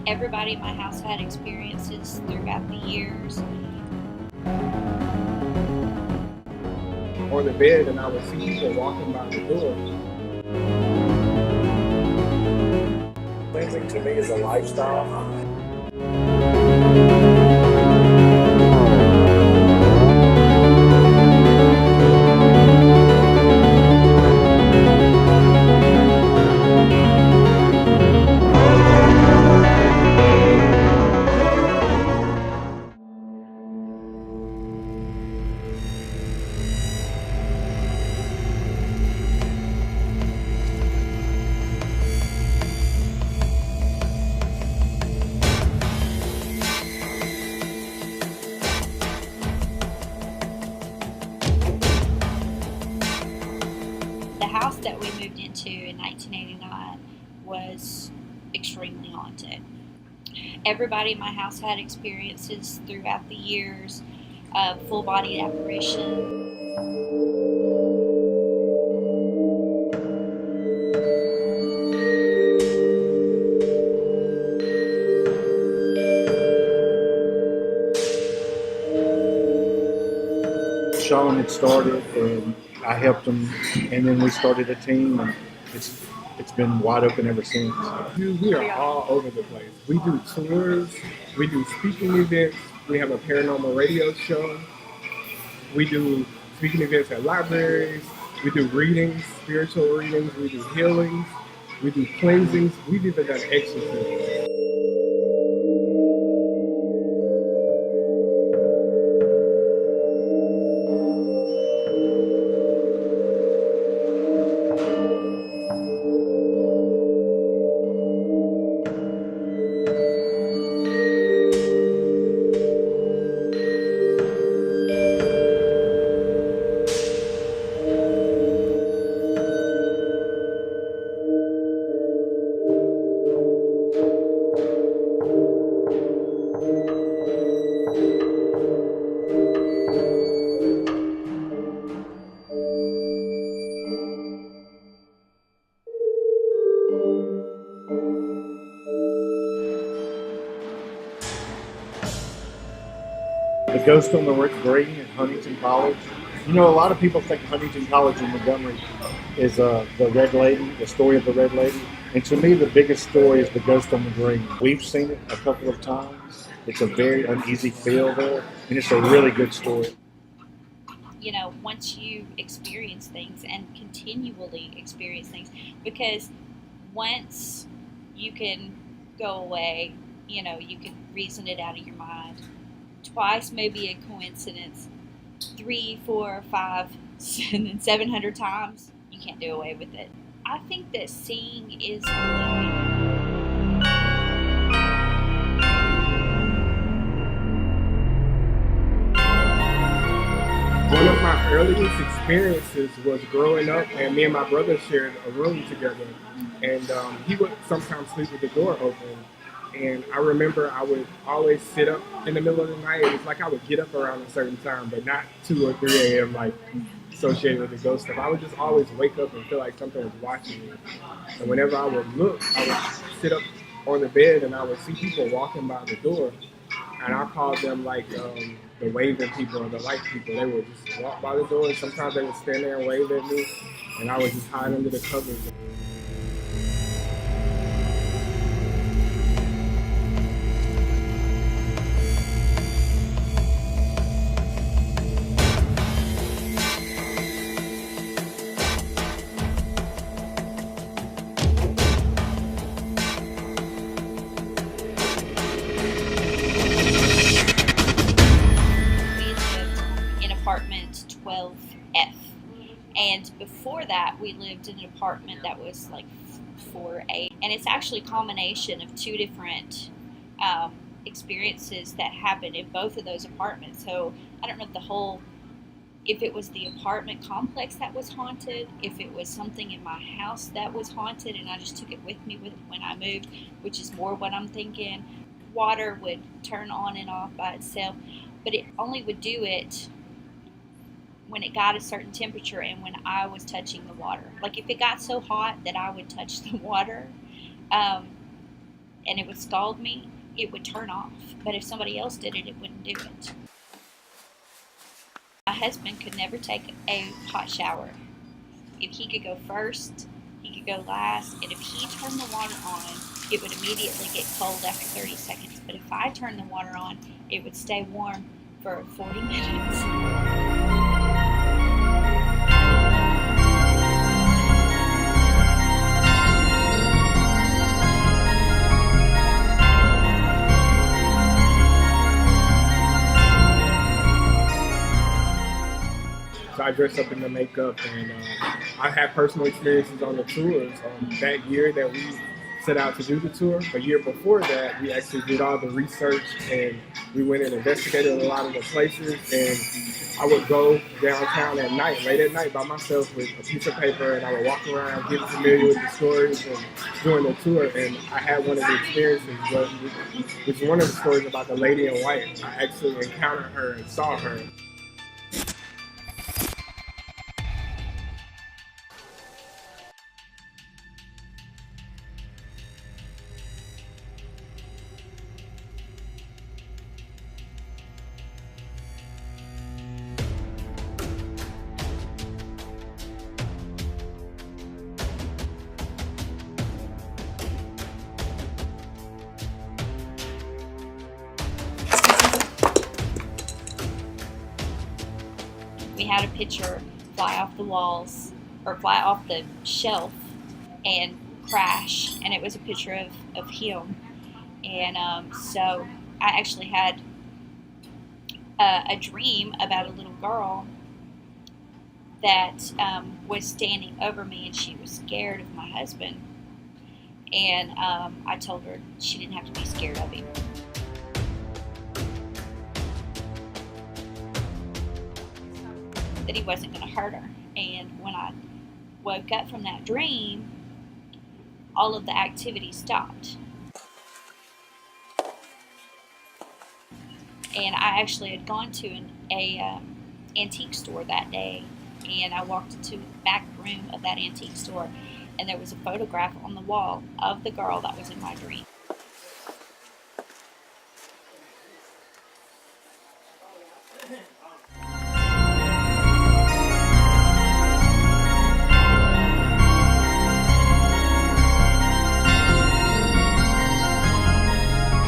Everybody in my house had experiences throughout the years. On the bed, and I would see people walking by the door. Cleansing to me is a lifestyle. The house that we moved into in 1989 was extremely haunted. Everybody in my house had experiences throughout the years of full body apparition. Sean had started, and I helped him, and then we started a team, and it's been wide open ever since. We are all over the place. We do tours, we do speaking events, we have a paranormal radio show, we do speaking events at libraries, we do readings, spiritual readings, we do healings, we do cleansings, we've even done exorcisms. The Ghost on the Green at Huntington College. You know, a lot of people think Huntington College in Montgomery is the Red Lady, the story of the Red Lady. And to me, the biggest story is the Ghost on the Green. We've seen it a couple of times. It's a very uneasy feel there, and it's a really good story. You know, once you experience things and continually experience things, because once you can go away, you know, you can reason it out of your mind. Twice may be a coincidence. 3, 4, 5, and then 700 times, you can't do away with it. I think that seeing is believing. One of my earliest experiences was growing up, and me and my brother shared a room together, and he would sometimes sleep with the door open. And I remember I would always sit up in the middle of the night. It was like I would get up around a certain time, but not 2 or 3 a.m. like associated with the ghost stuff. I would just always wake up and feel like something was watching me. And whenever I would look, I would sit up on the bed and I would see people walking by the door, and I called them like the waving people or the light people. They would just walk by the door, and sometimes they would stand there and wave at me, and I would just hide under the covers. We lived in apartment 12F. And before that, we lived in an apartment that was like 4A. And it's actually a combination of two different experiences that happened in both of those apartments. So I don't know if it was the apartment complex that was haunted, if it was something in my house that was haunted, and I just took it with me when I moved, which is more what I'm thinking. Water would turn on and off by itself, but it only would do it when it got a certain temperature and when I was touching the water. Like if it got so hot that I would touch the water, um, and it would scald me, it would turn off. But if somebody else did it, it wouldn't do it. My husband could never take a hot shower. If he could go first, he could go last, and if he turned the water on, it would immediately get cold after 30 seconds. But if I turned the water on, it would stay warm for 40 minutes. So I dress up in the makeup, and I had personal experiences on the tours. That year that we set out to do the tour, a year before that, we actually did all the research, and we went and investigated a lot of the places. And I would go downtown at night, late at night, by myself with a piece of paper, and I would walk around, getting familiar with the stories and doing the tour. And I had one of the experiences, which is one of the stories about the lady in white. I actually encountered her and saw her. We had a picture fly off the walls, or fly off the shelf and crash, and it was a picture of him. And so I actually had a dream about a little girl that was standing over me, and she was scared of my husband. And I told her she didn't have to be scared of him. That he wasn't going to hurt her. And when I woke up from that dream, all of the activity stopped. And I actually had gone to an antique store that day, and I walked into the back room of that antique store, and there was a photograph on the wall of the girl that was in my dream.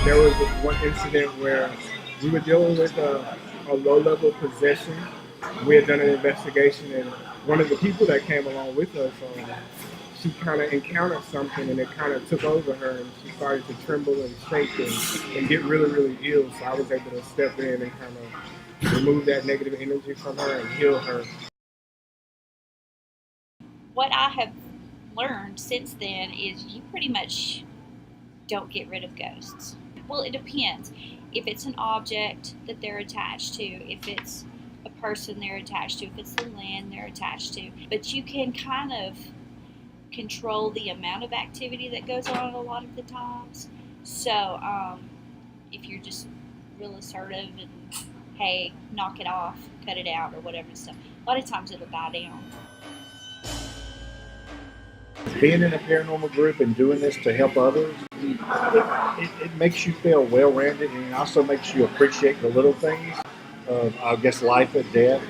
There was one incident where we were dealing with a low-level possession. We had done an investigation, and one of the people that came along with us, she kind of encountered something, and it kind of took over her, and she started to tremble and shake and get really, really ill. So I was able to step in and kind of remove that negative energy from her and heal her. What I have learned since then is you pretty much don't get rid of ghosts. Well, it depends. If it's an object that they're attached to, if it's a person they're attached to, if it's the land they're attached to. But you can kind of control the amount of activity that goes on a lot of the times. So if you're just real assertive and, hey, knock it off, cut it out, or whatever stuff, a lot of times it'll die down. Being in a paranormal group and doing this to help others, it makes you feel well-rounded, and it also makes you appreciate the little things of, I guess, life and death.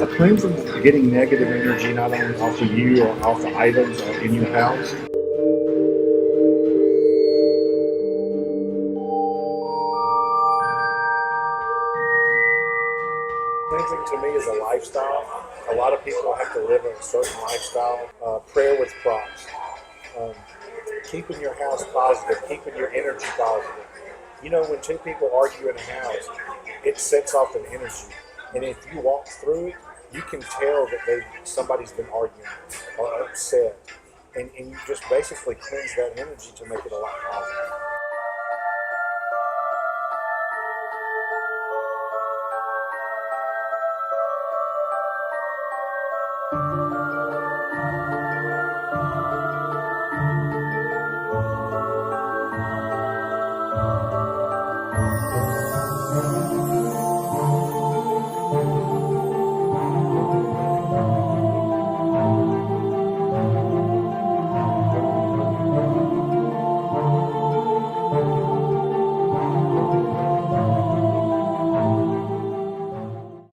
A cleanse from getting negative energy not only off of you or off the items or in your house. Cleansing to me is a lifestyle. A lot of people have to live a certain lifestyle. Prayer with props. Keeping your house positive, keeping your energy positive. You know, when two people argue in a house, it sets off an energy. And if you walk through it, you can tell that somebody's been arguing or upset. And you just basically cleanse that energy to make it a lot positive.